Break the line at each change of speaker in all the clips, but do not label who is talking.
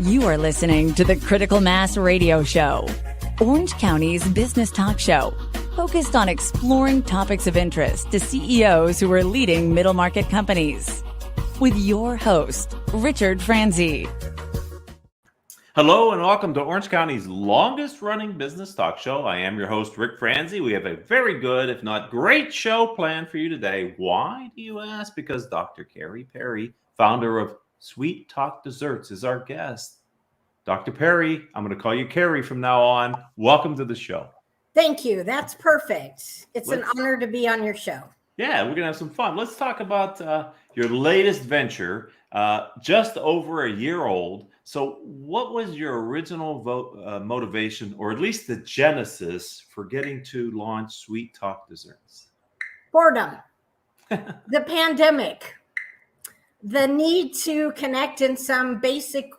You are listening to the Critical Mass Radio Show, Orange County's business talk show, focused on exploring topics of interest to CEOs who are leading middle market companies. With your host, Richard Franzi.
Hello and welcome to Orange County's longest running business talk show. I am your host, Rick Franzi. We have a very good, if not great, show planned for you today. Why, do you ask? Because Dr. Carrie Perry, founder of Sweet Talk Desserts, is our guest. Dr. Perry, I'm going to call you Carrie from now on. Welcome to the show.
Thank you. That's perfect. It's an honor to be on your show.
Yeah, we're going to have some fun. Let's talk about your latest venture, just over a year old. So what was your original motivation, or at least the genesis, for getting to launch Sweet Talk Desserts?
Boredom. The pandemic. The need to connect in some basic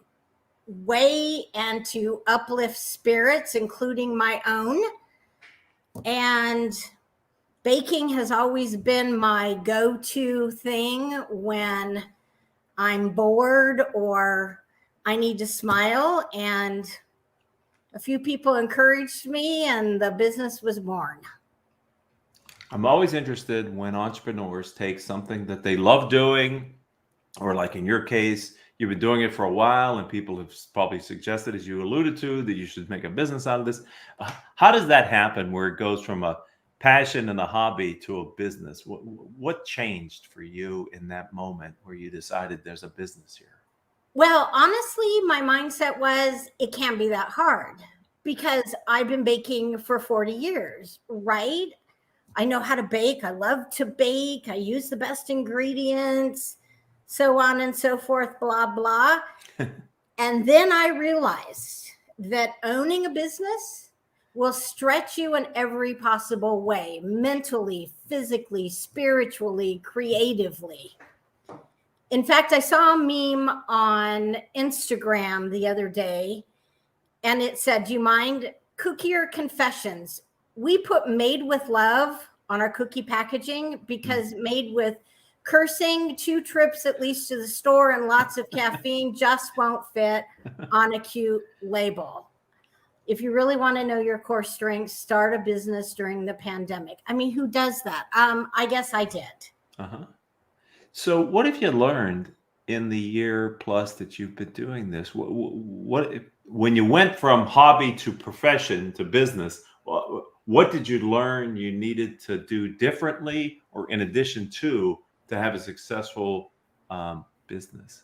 way and to uplift spirits, including my own. And baking has always been my go-to thing when I'm bored or I need to smile. And a few people encouraged me and the business was born.
I'm always interested when entrepreneurs take something that they love doing, or like in your case, you've been doing it for a while and people have probably suggested, as you alluded to, that you should make a business out of this. How does that happen where it goes from a passion and a hobby to a business? What changed for you in that moment where you decided there's a business here?
Well, honestly, my mindset was it can't be that hard because I've been baking for 40 years, right? I know how to bake. I love to bake. I use the best ingredients, so on and so forth, blah, blah. And then I realized that owning a business will stretch you in every possible way, mentally, physically, spiritually, creatively. In fact, I saw a meme on Instagram the other day, and it said, do you mind cookie or confessions? We put made with love on our cookie packaging because made with cursing, 2 trips at least to the store, and lots of caffeine just won't fit on a cute label. If you really want to know your core strengths, start a business during the pandemic. I mean, who does that? I guess I did.
Uh-huh. So what have you learned in the year plus that you've been doing this? When you went from hobby to profession to business, what did you learn you needed to do differently or in addition to have a successful business?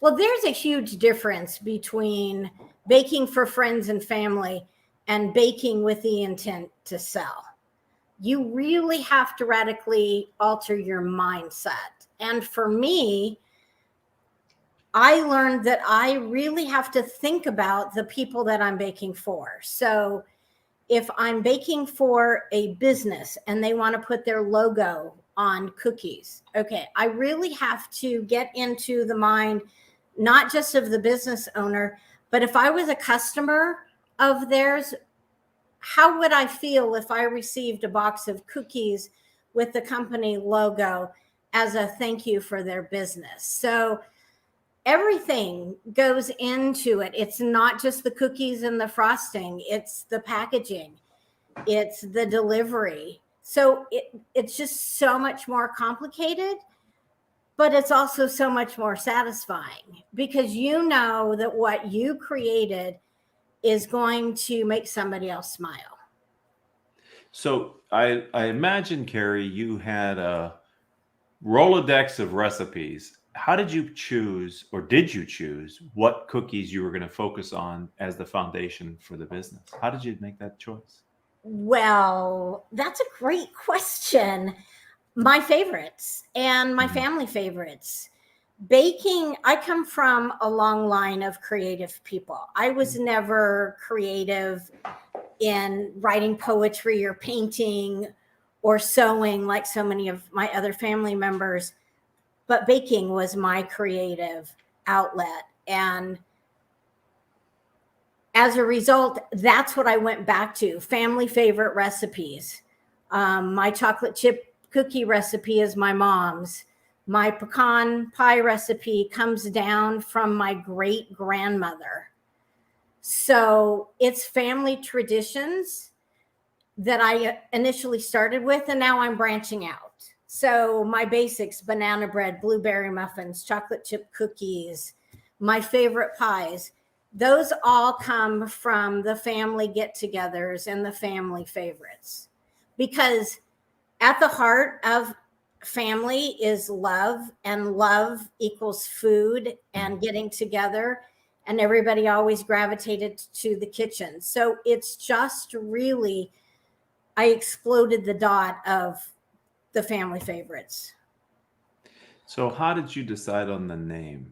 Well, there's a huge difference between baking for friends and family and baking with the intent to sell. You really have to radically alter your mindset. And for me, I learned that I really have to think about the people that I'm baking for. So if I'm baking for a business and they want to put their logo on cookies, okay, I really have to get into the mind, not just of the business owner, but if I was a customer of theirs, how would I feel if I received a box of cookies with the company logo as a thank you for their business? So everything goes into it. It's not just the cookies and the frosting. It's the packaging. It's the delivery. So it's just so much more complicated, but it's also so much more satisfying because you know that what you created is going to make somebody else smile.
So I imagine, Carrie, you had a Rolodex of recipes. How did you choose, or did you choose, what cookies you were going to focus on as the foundation for the business? How did you make that choice?
Well, that's a great question. My favorites and my family favorites. Baking, I come from a long line of creative people. I was never creative in writing poetry or painting or sewing like so many of my other family members, but baking was my creative outlet. And as a result, that's what I went back to, family favorite recipes. My chocolate chip cookie recipe is my mom's. My pecan pie recipe comes down from my great grandmother. So it's family traditions that I initially started with, and now I'm branching out. So my basics, banana bread, blueberry muffins, chocolate chip cookies, my favorite pies, those all come from the family get-togethers and the family favorites. Because at the heart of family is love, and love equals food and getting together, and everybody always gravitated to the kitchen. So it's just really, I exploded the dot of the family favorites.
So how did you decide on the name?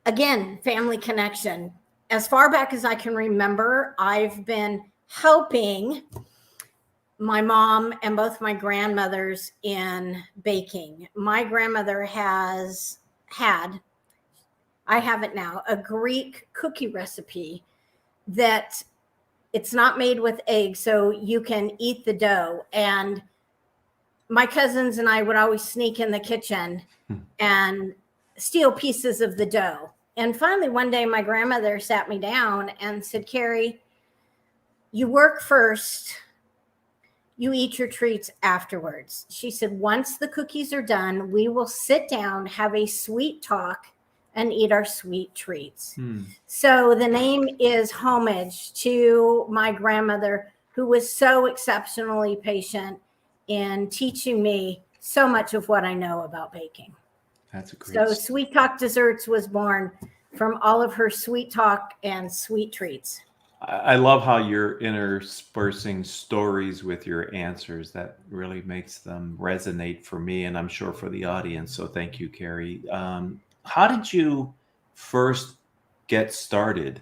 Again, family connection. As far back as I can remember, I've been helping my mom and both my grandmothers in baking. My grandmother I have it now, a Greek cookie recipe that it's not made with eggs, so you can eat the dough. And my cousins and I would always sneak in the kitchen and steal pieces of the dough. And finally, one day, my grandmother sat me down and said, Carrie, you work first, you eat your treats afterwards. She said, once the cookies are done, we will sit down, have a sweet talk, and eat our sweet treats. So the name is homage to my grandmother, who was so exceptionally patient in teaching me so much of what I know about baking.
That's a great
So Sweet Talk Desserts was born from all of her sweet talk and sweet treats.
I love how you're interspersing stories with your answers. That really makes them resonate for me, and I'm sure for the audience. So thank you, Carrie. How did you first get started?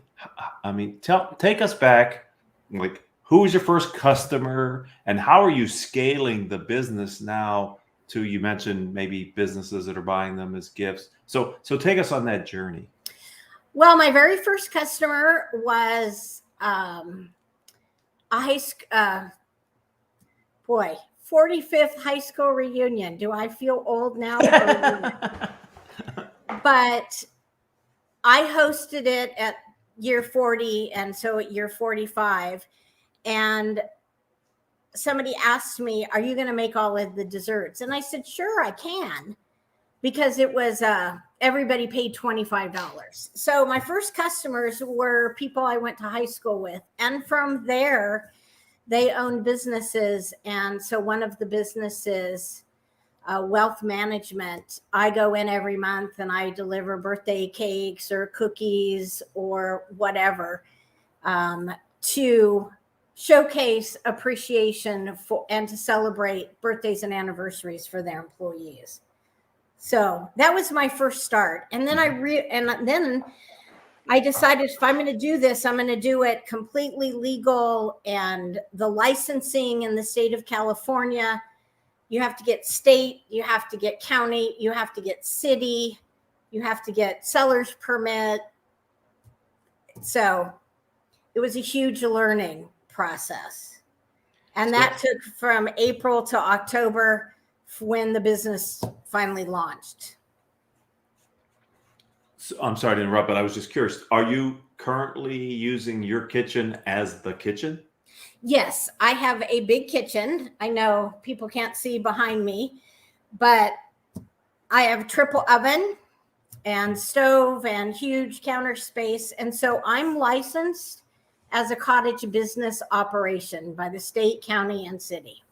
I mean, take us back. Like, who was your first customer, and how are you scaling the business now to, you mentioned maybe businesses that are buying them as gifts. So take us on that journey.
Well, my very first customer was a 45th high school reunion. Do I feel old now? But I hosted it at year 40, and so at year 45. And somebody asked me, are you going to make all of the desserts? And I said, sure, I can. Because it was, everybody paid $25. So my first customers were people I went to high school with. And from there, they owned businesses. And so one of the businesses, wealth management, I go in every month and I deliver birthday cakes or cookies or whatever to showcase appreciation for and to celebrate birthdays and anniversaries for their employees. So that was my first start. And then I decided, if I'm going to do this, I'm going to do it completely legal. And the licensing in the state of California, you have to get state, you have to get county, you have to get city, you have to get seller's permit. So it was a huge learning process. And that took from April to October when the business finally launched.
So, I'm sorry to interrupt, but I was just curious. Are you currently using your kitchen as the kitchen?
Yes, I have a big kitchen. I know people can't see behind me, but I have a triple oven and stove and huge counter space. And so I'm licensed as a cottage business operation by the state, county, and city.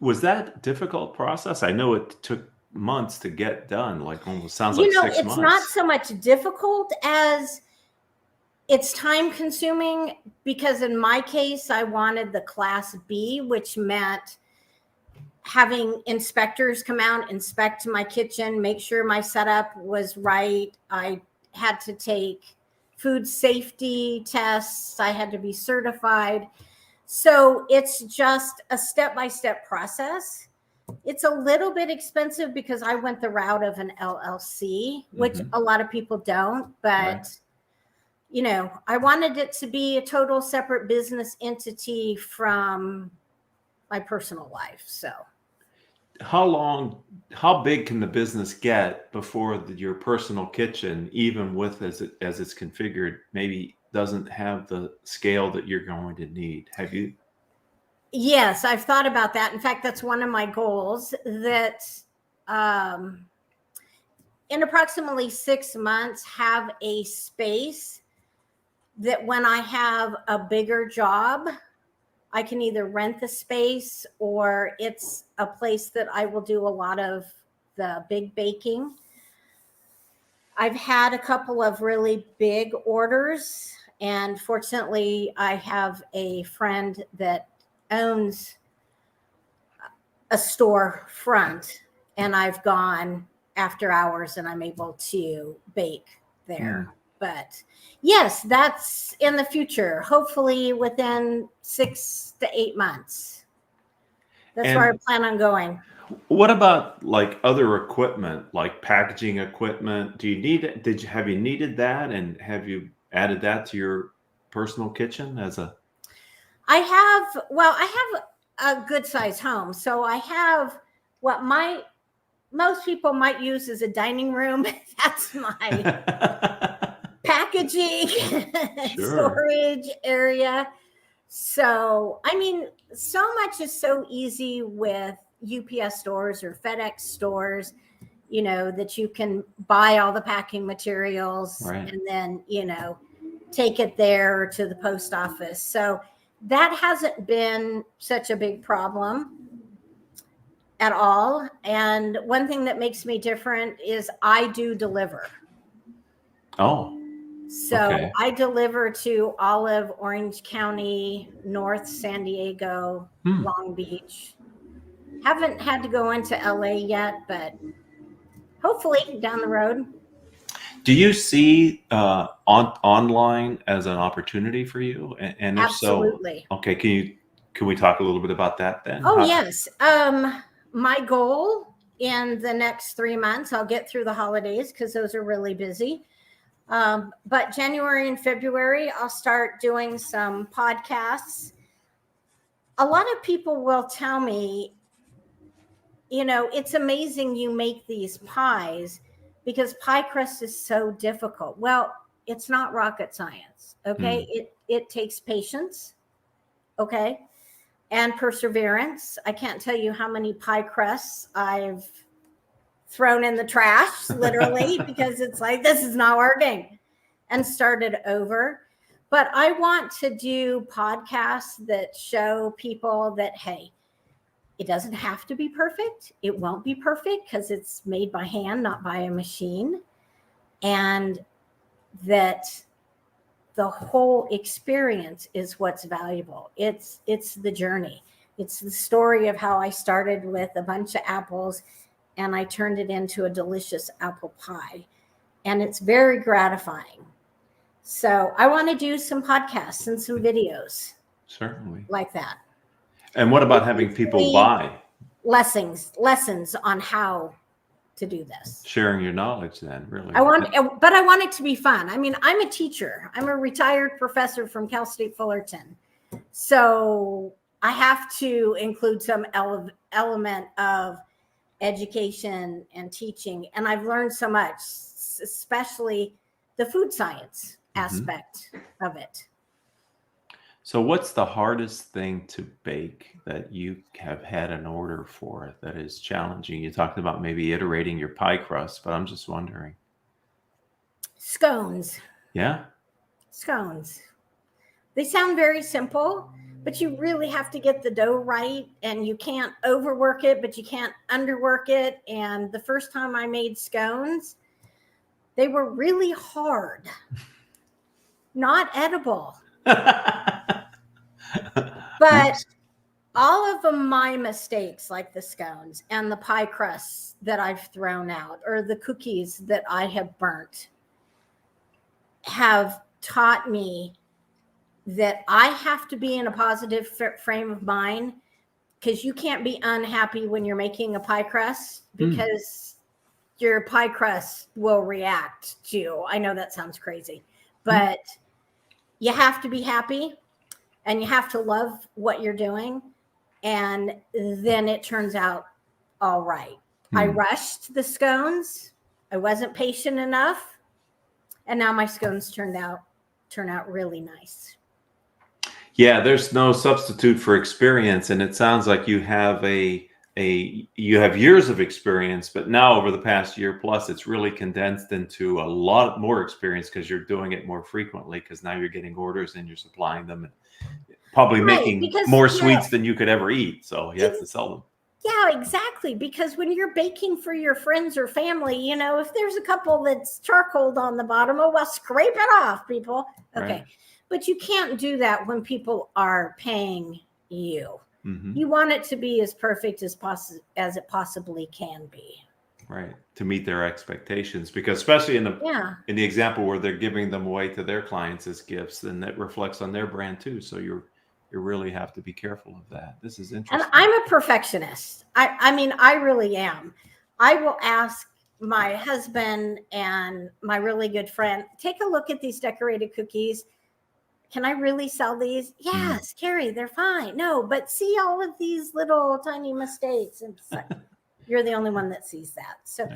Was that a difficult process? I know it took months to get done, like almost sounds like 6 months.
It's not so much difficult as it's time consuming, because in my case, I wanted the Class B, which meant having inspectors come out, inspect my kitchen, make sure my setup was right. I had to take food safety tests. I had to be certified. So it's just a step-by-step process. It's a little bit expensive because I went the route of an LLC, which a lot of people don't, but I wanted it to be a total separate business entity from my personal life. So
how big can the business get before your personal kitchen, even with as it's configured, maybe doesn't have the scale that you're going to need? Have you?
yes, I've thought about that. In fact, that's one of my goals, that in approximately 6 months, have a space that when I have a bigger job, I can either rent the space or it's a place that I will do a lot of the big baking. I've had a couple of really big orders, and fortunately, I have a friend that owns a store front, and I've gone after hours and I'm able to bake there. But yes, that's in the future, hopefully within 6 to 8 months. That's where I plan on going.
What about like other equipment, like packaging equipment? Do you need it? Have you needed that, and have you added that to your personal kitchen as a?
I have a good size home. So I have what most people might use as a dining room. That's my packaging storage area. So, I mean, so much is so easy with UPS stores or FedEx stores, that you can buy all the packing materials and then, take it there to the post office. So that hasn't been such a big problem at all. And one thing that makes me different is I do deliver.
Oh.
So I deliver to Olive, Orange County, North San Diego, Long Beach. Haven't had to go into LA yet, but hopefully down the road.
Do you see online as an opportunity for you? And if
Absolutely.
so, okay, can we talk a little bit about that then?
Oh, yes. My goal in the next 3 months, I'll get through the holidays because those are really busy. But January and February, I'll start doing some podcasts. A lot of people will tell me, it's amazing you make these pies because pie crust is so difficult. Well, it's not rocket science. Okay. It takes patience. Okay. And perseverance. I can't tell you how many pie crusts I've thrown in the trash, literally, because it's like, this is not working, and started over. But I want to do podcasts that show people that, hey, it doesn't have to be perfect. It won't be perfect because it's made by hand, not by a machine. And that the whole experience is what's valuable. It's the journey. It's the story of how I started with a bunch of apples and I turned it into a delicious apple pie. And it's very gratifying. So I want to do some podcasts and some videos.
Certainly.
Like that.
And what about having people buy?
Lessons on how to do this.
Sharing your knowledge then, really.
I want it to be fun. I mean, I'm a teacher. I'm a retired professor from Cal State Fullerton. So I have to include some element of education and teaching. And I've learned so much, especially the food science aspect of it.
So what's the hardest thing to bake that you have had an order for that is challenging? You talked about maybe iterating your pie crust, but I'm just wondering.
Scones.
Yeah?
Scones. They sound very simple, but you really have to get the dough right, and you can't overwork it, but you can't underwork it. And the first time I made scones, they were really hard, not edible. But all of my mistakes, like the scones and the pie crusts that I've thrown out, or the cookies that I have burnt, have taught me that I have to be in a positive frame of mind, because you can't be unhappy when you're making a pie crust, because your pie crust will react to, I know that sounds crazy, but you have to be happy and you have to love what you're doing. And then it turns out all right. I rushed the scones. I wasn't patient enough. And now my scones turn out really nice.
Yeah, there's no substitute for experience, and it sounds like you have you have years of experience, but now over the past year plus, it's really condensed into a lot more experience because you're doing it more frequently. Because now you're getting orders and you're supplying them, and probably making
because,
more sweets than you could ever eat. So you have to sell them.
Yeah, exactly. Because when you're baking for your friends or family, if there's a couple that's charcoaled on the bottom, oh, well, scrape it off, people. Okay.
Right.
But you can't do that when people are paying you.
Mm-hmm.
You want it to be as perfect as it possibly can be.
Right. To meet their expectations, because especially in the example where they're giving them away to their clients as gifts, then that reflects on their brand too. So you really have to be careful of that. This is interesting.
And I'm a perfectionist. I mean, I really am. I will ask my husband and my really good friend, take a look at these decorated cookies. Can I really sell these? Yes, Carrie, they're fine. No, but see all of these little tiny mistakes. And you're the only one that sees that. So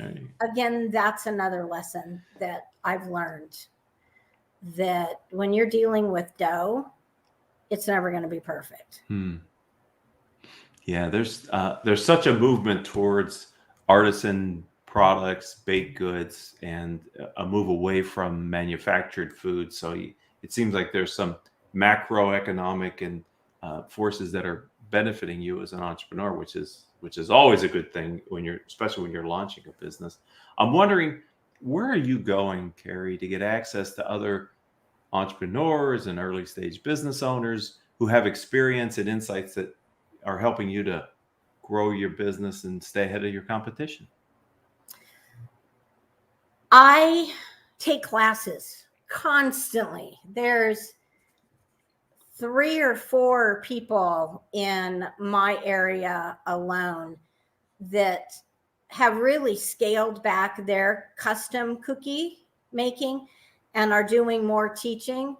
again, that's another lesson that I've learned, that when you're dealing with dough, it's never going to be perfect.
Yeah, there's such a movement towards artisan products, baked goods, and a move away from manufactured food. So it seems like there's some macroeconomic and forces that are benefiting you as an entrepreneur, which is always a good thing especially when you're launching a business. I'm wondering, where are you going, Carrie, to get access to other entrepreneurs and early stage business owners who have experience and insights that are helping you to grow your business and stay ahead of your competition?
I take classes constantly. There's 3 or 4 people in my area alone that have really scaled back their custom cookie making and are doing more teaching.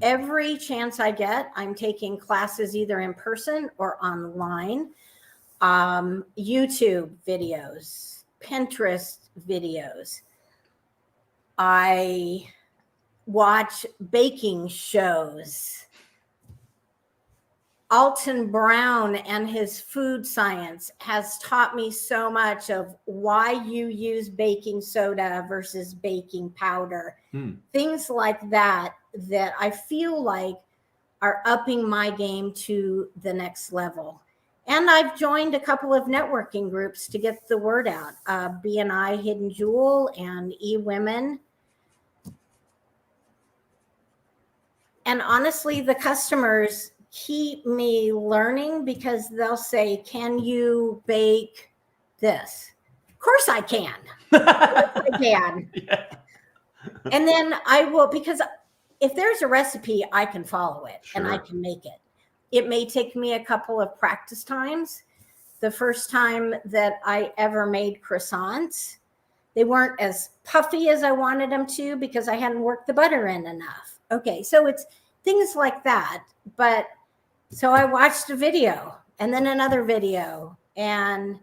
Every chance I get, I'm taking classes either in person or online. YouTube videos, Pinterest videos. I watch baking shows. Alton Brown and his food science has taught me so much of why you use baking soda versus baking powder. Things like that I feel like are upping my game to the next level. And I've joined a couple of networking groups to get the word out. B&I Hidden Jewel and eWomen. And honestly, the customers keep me learning because they'll say, can you bake this? Of course I can. Of course I can.
Yeah.
And then I will, because if there's a recipe, I can follow it and I can make it. It may take me a couple of practice times. The first time that I ever made croissants, they weren't as puffy as I wanted them to because I hadn't worked the butter in enough. Okay, so it's things like that. But so I watched a video and then another video, and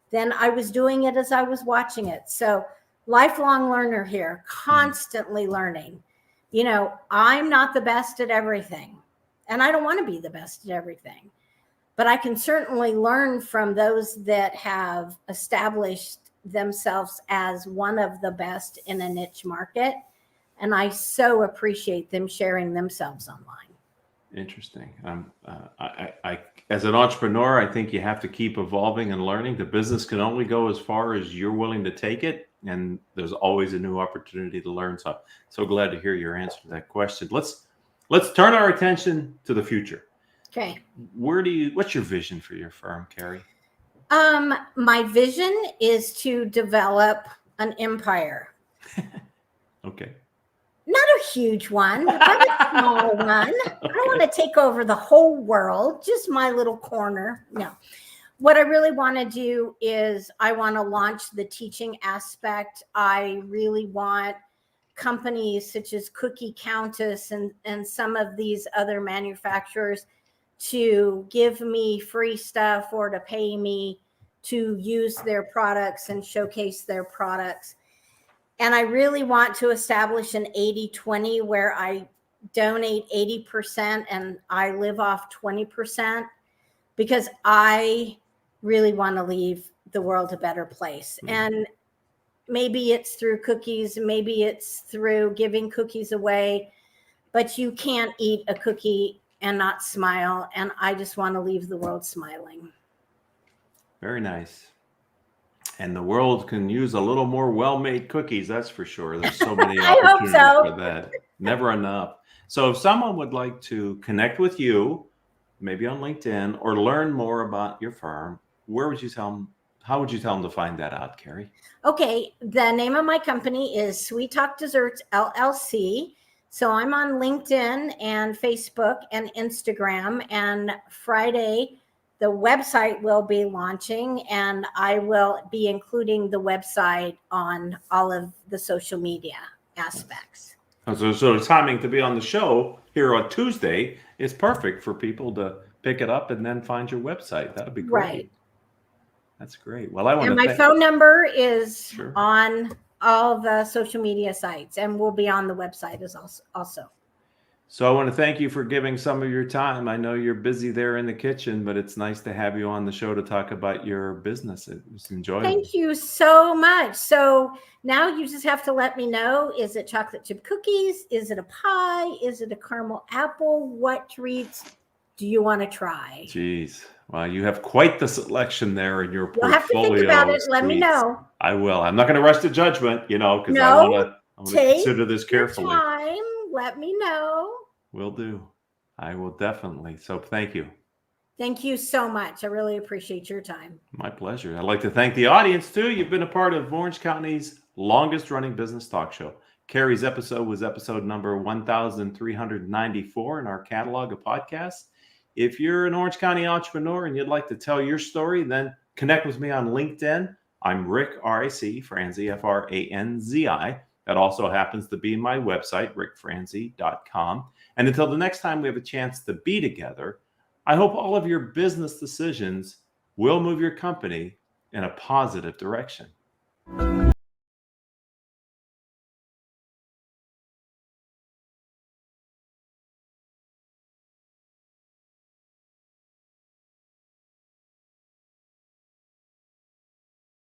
then I was doing it as I was watching it. So lifelong learner here, constantly learning. I'm not the best at everything, and I don't want to be the best at everything, but I can certainly learn from those that have established themselves as one of the best in a niche market. And I so appreciate them sharing themselves online.
Interesting. I as an entrepreneur, I think you have to keep evolving and learning. The business can only go as far as you're willing to take it, and there's always a new opportunity to learn. So I'm so glad to hear your answer to that question. Let's turn our attention to the future.
Okay.
What's your vision for your firm, Carrie?
My vision is to develop an empire.
Okay.
Not a huge one, but a small one. I don't want to take over the whole world, just my little corner. No. What I really want to do is I want to launch the teaching aspect. I really want companies such as Cookie Countess and some of these other manufacturers to give me free stuff or to pay me to use their products and showcase their products. And I really want to establish an 80-20 where I donate 80% and I live off 20%, because I really want to leave the world a better place. And maybe it's through cookies, maybe it's through giving cookies away, but you can't eat a cookie and not smile. And I just want to leave the world smiling.
Very nice. And the world can use a little more well-made cookies, that's for sure. There's so many
I hope
opportunities
so.
for that. Never enough. So if someone would like to connect with you, maybe on LinkedIn, or learn more about your firm, where would you tell them? How would you tell them to find that out, Carrie?
Okay, the name of my company is Sweet Talk Desserts LLC. So I'm on LinkedIn and Facebook and Instagram. And Friday, the website will be launching, and I will be including the website on all of the social media aspects.
So the timing to be on the show here on Tuesday is perfect for people to pick it up and then find your website. That'll be great.
Right.
That's great. Well, I want
And
to
my phone number is
Sure.
on all the social media sites, and will be on the website as also.
So I want to thank you for giving some of your time. I know you're busy there in the kitchen, but it's nice to have you on the show to talk about your business. It was enjoyable.
Thank you so much. So now you just have to let me know, is it chocolate chip cookies? Is it a pie? Is it a caramel apple? What treats do you want to try?
Jeez. Well, you have quite the selection there in your
You'll
portfolio.
have to think about it. Let me
Sweets.
know.
I will. I'm not going to rush to judgment, because
No,
I want to
take
consider this
your
carefully.
time. Let me know.
Will do. I will definitely. So thank you.
Thank you so much. I really appreciate your time.
My pleasure. I'd like to thank the audience too. You've been a part of Orange County's longest running business talk show. Carrie's episode was episode number 1394 in our catalog of podcasts. If you're an Orange County entrepreneur and you'd like to tell your story, then connect with me on LinkedIn. I'm Rick, R-I-C, Franzi, F-R-A-N-Z-I. That also happens to be my website, rickfranzi.com. And until the next time we have a chance to be together, I hope all of your business decisions will move your company in a positive direction.